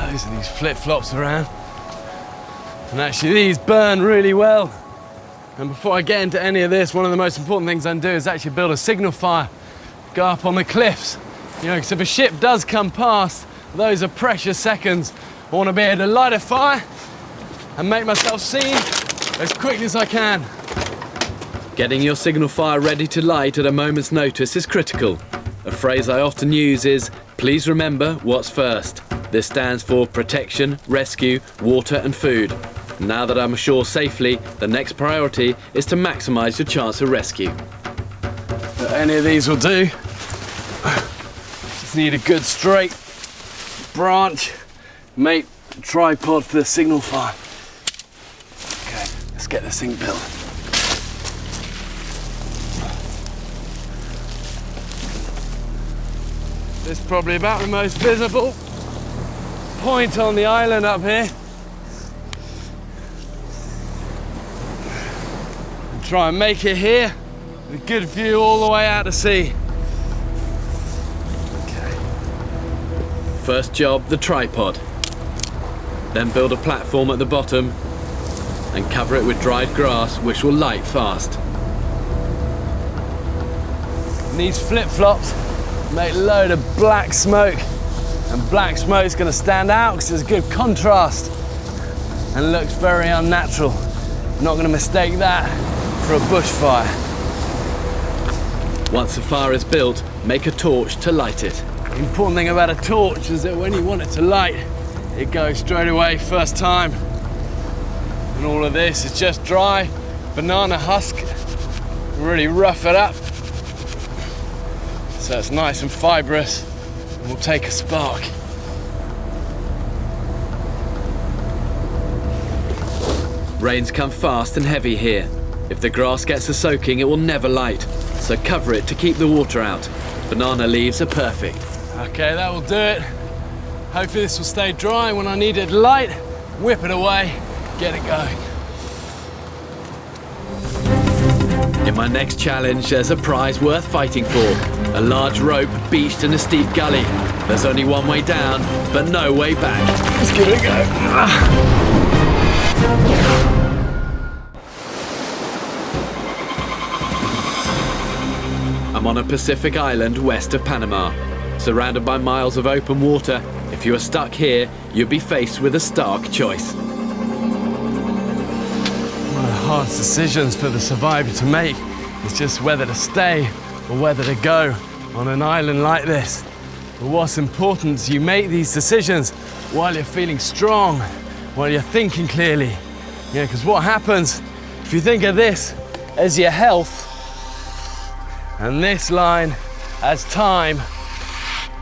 loads of these flip-flops around. And actually these burn really well. And before I get into any of this, one of the most important things I can do is actually build a signal fire. Go up on the cliffs. You know, because if a ship does come past, those are precious seconds. I want to be able to light a fire and make myself seen as quickly as I can. Getting your signal fire ready to light at a moment's notice is critical. A phrase I often use is, please remember what's first. This stands for protection, rescue, water and food. Now that I'm ashore safely, the next priority is to maximise your chance of rescue. But any of these will do. Just need a good straight branch, mate, tripod for the signal fire. Okay, let's get this thing built. This is probably about the most visible point on the island up here. And try and make it here with a good view all the way out to sea. Okay. First job, the tripod. Then build a platform at the bottom and cover it with dried grass, which will light fast. And these flip-flops make a load of black smoke. And black smoke's gonna stand out because there's good contrast and looks very unnatural. I'm not gonna mistake that for a bushfire. Once the fire is built, make a torch to light it. The important thing about a torch is that when you want it to light, it goes straight away first time. And all of this is just dry banana husk. Really rough it up so it's nice and fibrous. We'll take a spark. Rains come fast and heavy here. If the grass gets a soaking, it will never light, so cover it to keep the water out. Banana leaves are perfect. Okay, that will do it. Hopefully this will stay dry. When I need it light, whip it away, get it going. In my next challenge, there's a prize worth fighting for. A large rope beached in a steep gully. There's only one way down, but no way back. Let's give it a go. I'm on a Pacific island west of Panama. Surrounded by miles of open water, if you are stuck here, you'll be faced with a stark choice. One of the hardest decisions for the survivor to make is just whether to stay or whether to go on an island like this. But what's important is you make these decisions while you're feeling strong, while you're thinking clearly. Yeah, because what happens if you think of this as your health and this line as time,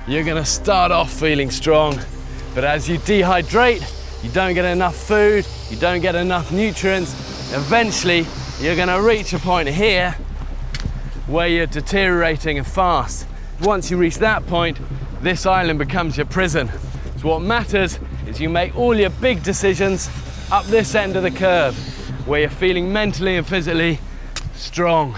you're gonna start off feeling strong. But as you dehydrate, you don't get enough food, you don't get enough nutrients, eventually you're gonna reach a point here where you're deteriorating and fast. Once you reach that point, this island becomes your prison. So what matters is you make all your big decisions up this end of the curve, where you're feeling mentally and physically strong.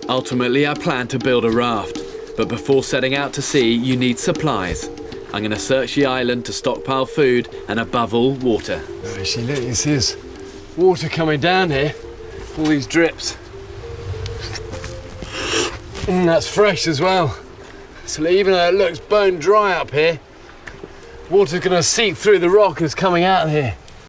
Ultimately, I plan to build a raft, but before setting out to sea, you need supplies. I'm going to search the island to stockpile food and, above all, water. Actually, look, you see there's water coming down here, all these drips. That's fresh as well. So even though it looks bone dry up here, water's going to seep through the rock that's coming out of here.